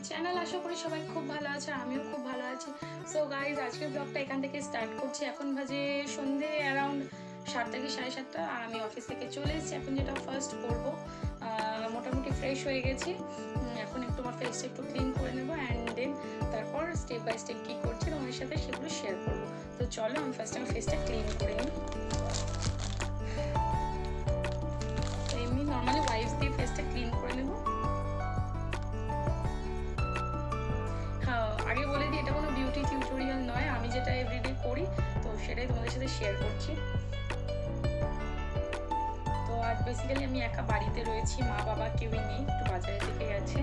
Channel. আশা করি সবাই খুব ভালো আছে, আমিও খুব ভালো আছি। সো গাইজ, আজকের ব্লগটা এখান থেকে স্টার্ট করছি। এখন বাজে সন্ধে অ্যারাউন্ড 7 থেকে 7:30, আর আমি অফিস থেকে চলে এসেছি। এখন যেটা ফার্স্ট করবো, মোটামুটি ফ্রেশ হয়ে গেছি। এখন একটু আমার ফেসটা একটু ক্লিন করে নেবো, অ্যান্ড দেন তারপর স্টেপ বাই স্টেপ কী করছি তোমাদের সাথে সেগুলো শেয়ার করবো। তো চলো আমি ফার্স্ট আমার ফেসটা ক্লিন করে নিই। তো এমনি নর্মালি ওয়াইপস দিয়ে ফেসটা ক্লিন করে নেবো। আগে বলে দিই, এটা কোনো বিউটি টিউটোরিয়াল নয়, আমি যেটা এভরিডে করি তো সেটাই তোমাদের সাথে শেয়ার করছি। তো আজ বেসিক্যালি আমি একা বাড়িতে রয়েছি, মা বাবা কেউই নেই, একটু বাজারে থেকে গেছে।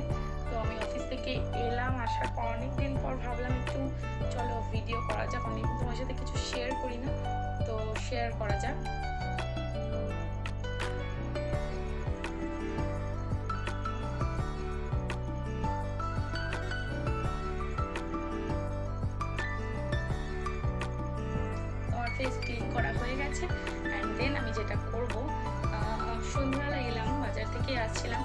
তো আমি অফিস থেকে এলাম, আসার পর অনেকদিন পর ভাবলাম একটু চলো ভিডিও করা যাক। অনেকদিন তোমার সাথে কিছু শেয়ার করি না, তো শেয়ার করা যাক। ফেস ক্লিন করা হয়ে গেছে, অ্যান্ড দেন আমি যেটা করবো, সন্ধ্যাবেলা এলাম, বাজার থেকে আসছিলাম,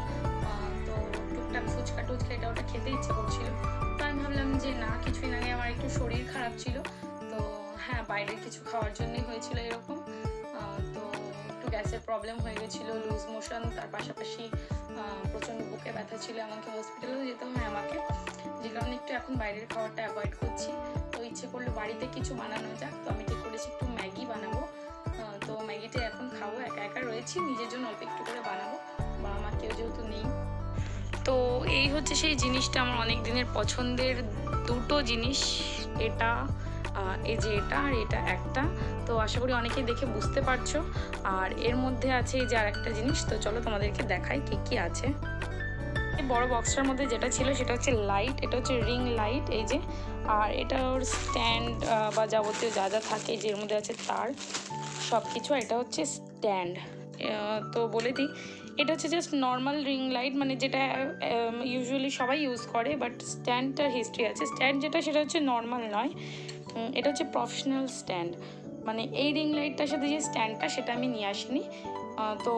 তো টুকটাক ফুচকা টুচকা এটা ওটা খেতে ইচ্ছে করছিল। তো আমি ভাবলাম যে না, কিছুদিন আগে আমার একটু শরীর খারাপ ছিল, তো হ্যাঁ বাইরের কিছু খাওয়ার জন্যই হয়েছিল এরকম। তো একটু গ্যাসের প্রবলেম হয়ে গেছিলো, লুজ মোশন, তার পাশাপাশি প্রচণ্ড বুকে ব্যথা ছিল, আমাকে হসপিটালেও যেতে হয় আমাকে, যে কারণে একটু এখন বাইরের খাবারটা অ্যাভয়েড করছি। তো ইচ্ছে করলো বাড়িতে কিছু বানানো যাক, তো আমি ঠিক করেছি একটু ম্যাগি বানাবো। তো ম্যাগিটা এখন খাবো, একা একা রয়েছি, নিজের জন্য অল্প একটু করে বানাবো, বা আমার কেউ যেহেতু নেই। তো এই হচ্ছে সেই জিনিসটা, আমার অনেক দিনের পছন্দের দুটো জিনিস, এটা এই যে এটা আর এটা একটা। তো আশা করি অনেকেই দেখে বুঝতে পারছো। আর এর মধ্যে আছে এই যে আর একটা জিনিস, তো চলো তোমাদেরকে দেখাই কি কি আছে। এই বড় বক্সটার মধ্যে যেটা ছিল সেটা হচ্ছে লাইট, এটা হচ্ছে রিং লাইট, এই যে। আর এটা ওর স্ট্যান্ড বা যাবতীয় যা যা থাকে, যের মধ্যে আছে তার সব কিছু। আর এটা হচ্ছে স্ট্যান্ড। তো বলে দিই, এটা হচ্ছে জাস্ট নর্মাল রিং লাইট, মানে যেটা ইউজুয়ালি সবাই ইউজ করে, বাট স্ট্যান্ডটার হিস্ট্রি আছে। স্ট্যান্ড যেটা সেটা হচ্ছে নর্মাল নয়, এটা হচ্ছে প্রফেশনাল স্ট্যান্ড। মানে এই রিং লাইটটার সাথে যে স্ট্যান্ডটা সেটা আমি নিয়ে আসিনি। তো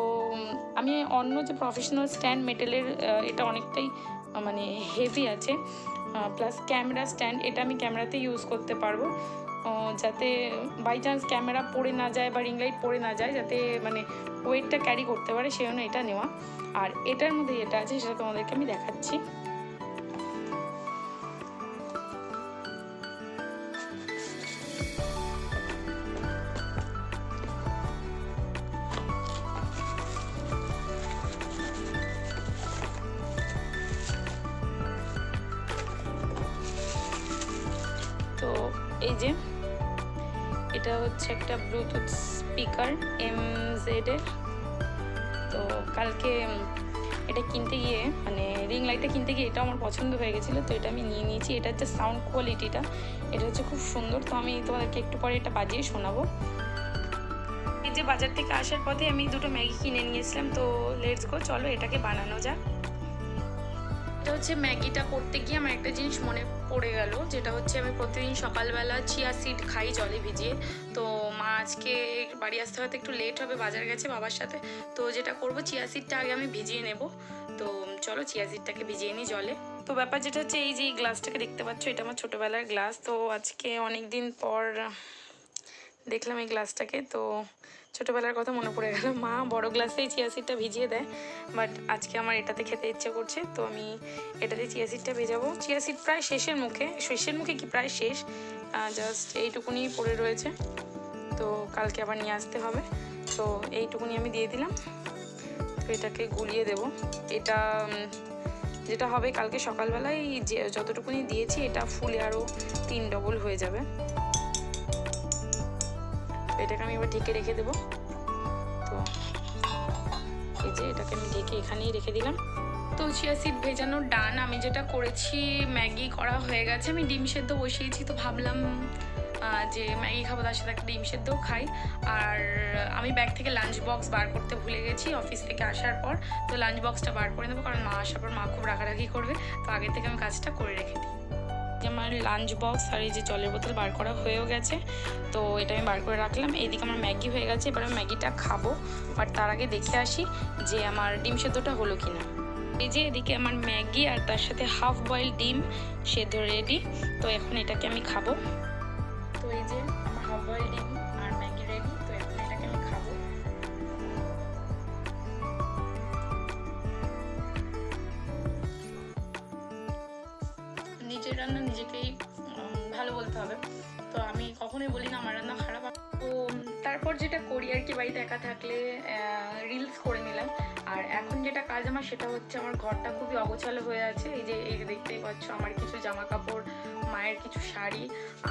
আমি অন্য যে প্রফেশনাল স্ট্যান্ড মেটেলের, এটা অনেকটাই মানে হেভি আছে, প্লাস ক্যামেরা স্ট্যান্ড, এটা আমি ক্যামেরাতে ইউজ করতে পারবো, যাতে বাই চান্স ক্যামেরা পড়ে না যায় বা রিং লাইট পড়ে না যায়, যাতে মানে ওয়েটটা ক্যারি করতে পারে, সেই জন্য এটা নেওয়া। আর এটার মধ্যে যেটা আছে সেটা তোমাদেরকে আমি দেখাচ্ছি। তো এই যে এটা হচ্ছে একটা ব্লুটুথ স্পিকার MZ এর। তো কালকে এটা কিনতে গিয়ে, মানে রিং লাইটটা কিনতে গিয়ে এটা আমার পছন্দ হয়ে গেছিলো, তো এটা আমি নিয়ে নিয়েছি। এটা হচ্ছে সাউন্ড কোয়ালিটিটা, এটা হচ্ছে খুব সুন্দর। তো আমি তোমাদেরকে একটু পরে এটা বাজিয়ে শোনাবো। এই যে বাজার থেকে আসার পথে আমি দুটো ম্যাগি কিনে নিয়েছিলাম, তো লেটস গো, চলো এটাকে বানানো যাক। এটা হচ্ছে ম্যাগিটা করতে গিয়ে আমার একটা জিনিস মনে পড়ে গেল, যেটা হচ্ছে আমি প্রতিদিন সকালবেলা চিয়া সিড খাই জলে ভিজিয়ে। তো মা আজকে বাড়ি আসতে হয়তো একটু লেট হবে, বাজার গেছে বাবার সাথে। তো যেটা করব, চিয়া সিডটা আগে আমি ভিজিয়ে নেব। তো চলো চিয়া সিডটাকে ভিজিয়ে নিই জলে। তো ব্যাপার যেটা হচ্ছে, এই যে এই গ্লাসটাকে দেখতে পাচ্ছ, এটা আমার ছোটোবেলার গ্লাস। তো আজকে অনেক দিন পর দেখলাম এই গ্লাসটাকে, তো ছোটোবেলার কথা মনে পড়ে গেল। মা বড় গ্লাসেই চিয়া সিডটা ভিজিয়ে দেয়, বাট আজকে আমার এটাতে খেতে ইচ্ছে করছে, তো আমি এটাতে চিয়া সিডটা ভেজাবো। চিয়া সিড প্রায় শেষের মুখে কি প্রায় শেষ, জাস্ট এইটুকুনি পড়ে রয়েছে, তো কালকে আবার নিয়ে আসতে হবে। তো এইটুকুনি আমি দিয়ে দিলাম, তো এটাকে গুলিয়ে দেব। এটা যেটা হবে, কালকে সকালবেলায় যে যতটুকুনি দিয়েছি এটা ফুলে আরও 3 ডবল হয়ে যাবে। এটাকে আমি এবার ঢেকে রেখে দেবো। তো এই যে এটাকে আমি ঢেকে এখানেই রেখে দিলাম। তো চিয়া সিড ভেজানো ডান। আমি যেটা করেছি, ম্যাগি করা হয়ে গেছে, আমি ডিম সেদ্ধ বসিয়েছি। তো ভাবলাম যে ম্যাগি খাবো, তার সাথে একটা ডিম সেদ্ধও খাই। আর আমি ব্যাগ থেকে লাঞ্চ বক্স বার করতে ভুলে গেছি অফিস থেকে আসার পর, তো লাঞ্চ বক্সটা বার করে নেবো, কারণ মা আসার পর মা খুব রাগারাগি করবে। তো আগে থেকে আমি কাজটা করে রেখে দিই। আমার লাঞ্চ বক্স আর এই যে জলের বোতল বার করা হয়েও গেছে, তো এটা আমি বার করে রাখলাম। এইদিকে আমার ম্যাগি হয়ে গেছে, এবার আমি ম্যাগিটা খাবো, বাট তার আগে দেখে আসি যে আমার ডিম সেদ্ধটা হলো কি না। এই যে এদিকে আমার ম্যাগি আর তার সাথে হাফ বয়েল ডিম সেদ্ধ রেডি। তো এখন এটাকে আমি খাবো। তো এই যে আমার হাফ বয়েল ডিম আর ম্যাগি রেডি। তো এখন এটাকে আমি খাবো। নিজের রান্না নিজেকেই ভালো বলতে হবে। তো আমি কখনোই বলি না আমার রান্না খারাপ। তো তারপর যেটা করি আর কি, বাড়িতে একা থাকলে রিলস করে নিলাম। আর এখন যেটা কাজ আমার সেটা হচ্ছে, আমার ঘরটা খুবই অগোছালো হয়ে আছে। এই যে দেখতেই পাচ্ছ আমার কিছু জামা কাপড়, মায়ের কিছু শাড়ি,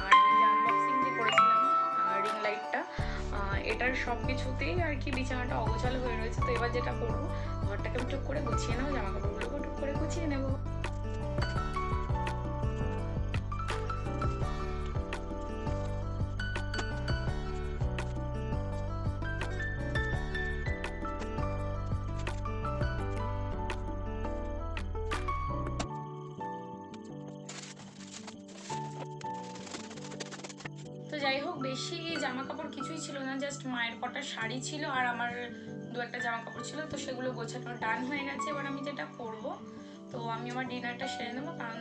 আর এই যে আনবক্সিং যে করেছিলাম রিং লাইটটা, এটার সব কিছুতেই আর কি বিছানাটা অগোছালো হয়ে রয়েছে। তো এবার যেটা করবো, ঘরটাকে আমি টুক করে গুছিয়ে নেবো, জামা কাপড়গুলোকে টুক করে গুছিয়ে নেবো। তো যাই হোক, বেশি জামা কাপড় কিছুই ছিল না, জাস্ট মায়ের কটা শাড়ি ছিল আর আমার দু একটা জামা কাপড় ছিল। তো সেগুলো গোছানো ডান হয়ে গেছে। এবার আমি যেটা করব, তো আমি আমার ডিনারটা সেরে নেবো, কারণ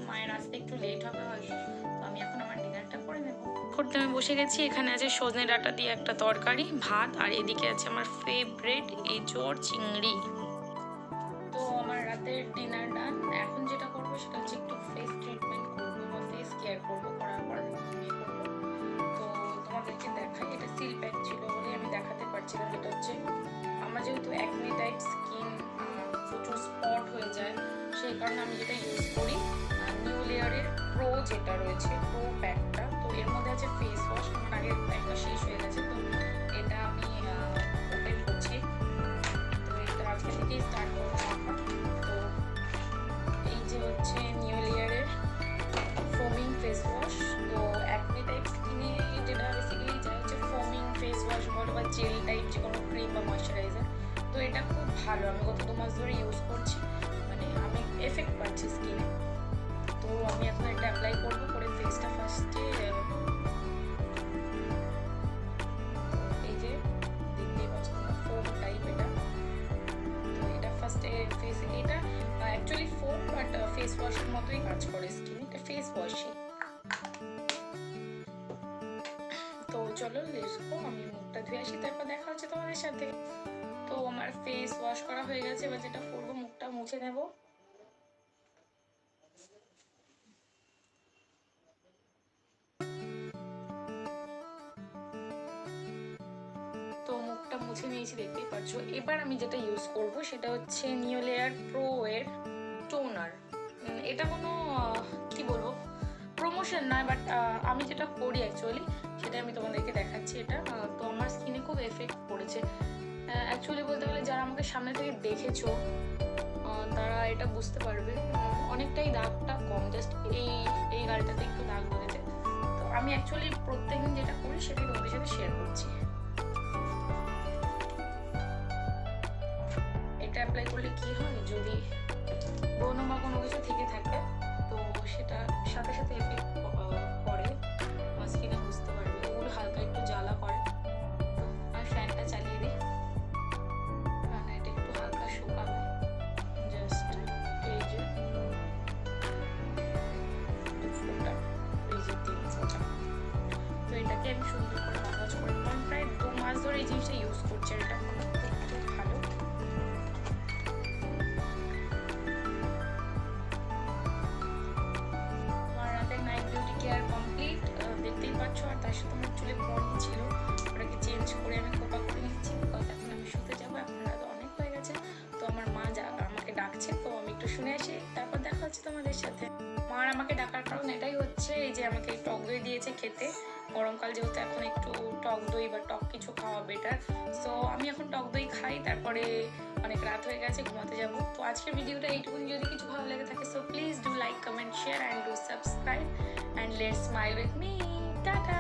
মায়ের আসতে একটু লেট হবে হয়তো। তো আমি এখন আমার ডিনারটা করে নেব। করতে আমি বসে গেছি। এখানে আছে সজনে ডাঁটা দিয়ে একটা তরকারি, ভাত, আর এদিকে আছে আমার ফেভারিট এঁচোড় চিংড়ি। তো আমার রাতের ডিনার ডান। এখন যেটা করবো সেটা হচ্ছে একটু ফেস ট্রিটমেন্ট করবো বা ফেস কেয়ার করবো। করার পর তো তোমাদেরকে দেখাই। এটা সিল প্যাক ছিল বলে আমি দেখাতে পারছিলাম। এটা হচ্ছে আমার যেহেতু অ্যাকনি টাইপ স্কিন, প্রচুর স্পট হয়ে যায়, সেই কারণে আমি যেটা ইউজ করি নিউ লেয়ারের প্রো যেটা রয়েছে, প্রো প্যাকটা। তো এর মধ্যে আছে ফেস ওয়াশ। আমার আগের প্যাকটা শেষ হয়ে গেছে, তো এটা আমি ওপেন করছি। তো এটা আজকে থেকেই স্টার্ট করবো। তো এই যে হচ্ছে নিউ লেয়ারের ফোমিং ফেস ওয়াশ। তো অ্যাকনি টাইপ স্কিনে যেটা বেসিক্যালি যা হচ্ছে ফোমিং ফেস ওয়াশ বলো বা জেল টাইপ যে কোনো ক্রিম বা ময়শ্চারাইজার, তো এটা খুব ভালো। আমি গত 2 মাস ধরে ইউজ করছি, মানে আমি এফেক্ট পাচ্ছি স্কিনে। তো আমি এখন এটা অ্যাপ্লাই করবো, করে ফেসটা ফার্স্টে এই যে দেখতেই পাচ্ছ ফোম টাইপ এটা। তো এটা ফার্স্টে ফেসে, এটা অ্যাকচুয়ালি ফোম বাট ফেস ওয়াশের মতোই কাজ করে স্কিনে, এটা ফেস ওয়াশই। তো চলো লেটস গো, আমি মুখটা ধুয়ে আসি, তারপর দেখা হচ্ছে তোমাদের সাথে। তো আমার ফেস ওয়াশ করা হয়ে গেছে। এবার যেটা করবো, মুখটা মুছে নেব। তো মুখটা মুছে নিয়েছি, দেখতেই পাচ্ছ। এবার আমি যেটা ইউজ করব সেটা হচ্ছে নিউ লেয়ার প্রো এর টোনার। এটা কোনো কি বলবো প্রমোশন নয়, বাট আমি যেটা করি অ্যাকচুয়ালি সেটা আমি তোমাদেরকে দেখাচ্ছি। এটা তো আমার স্কিনে খুব এফেক্ট পড়েছে অ্যাকচুয়ালি বলতে গেলে। যারা আমাকে সামনে থেকে দেখেছো তারা এটা বুঝতে পারবে। অনেকটাই দাগটা কম, জাস্ট এই গালটাতে একটু দাগ ধরেছে। তো আমি অ্যাকচুয়ালি প্রত্যেকদিন যেটা করি সেটাই তোমাদের সাথে শেয়ার করছি। এটা অ্যাপ্লাই করলে কি হয়, যদি ব্রণ বা কোনো কিছু থেকে থাকে তো সেটা সাথে সাথে এফেক্ট করে, স্কিনে বুঝতে পারবে। ওগুলো হালকা একটু জ্বালা করে। তো আমি ফ্যানটা চালিয়ে দিই, মানে এটা একটু হালকা শুকাবে। জাস্ট এই যে 2 ফোঁটা, এই যে 3 ফোঁটা। তো এটাকে আমি সুন্দর করে মাসাজ করে, আমি প্রায় 2 মাস ধরে এই জিনিসটা ইউজ করছি। এটা খুব ভালো। দেখতেই পাচ্ছ। আর তার সাথে আমার চুলে পনি ছিল, ওটাকে চেঞ্জ করে আমি খোপা করে নিচ্ছি, বিকজ এখন আমি শুতে যাবো। এখন রাত অনেক হয়ে গেছে। তো আমার মা আমাকে ডাকছে, তো আমি একটু শুনে আসি, তারপর দেখা হচ্ছে তোমাদের সাথে। মার আমাকে ডাকার কারণ এটাই হচ্ছে, এই যে আমাকে টক দই দিয়েছে খেতে। গরমকাল যেহেতু, এখন একটু টক দই বা টক কিছু খাওয়া বেটার। সো আমি এখন টক দই খাই, তারপরে অনেক রাত হয়ে গেছে, ঘুমাতে যাব। তো আজকের ভিডিওটা এইটুকুনি। যদি কিছু ভালো লেগে থাকে so please do like, comment, share and do subscribe, and let's smile with me. Ta-ta!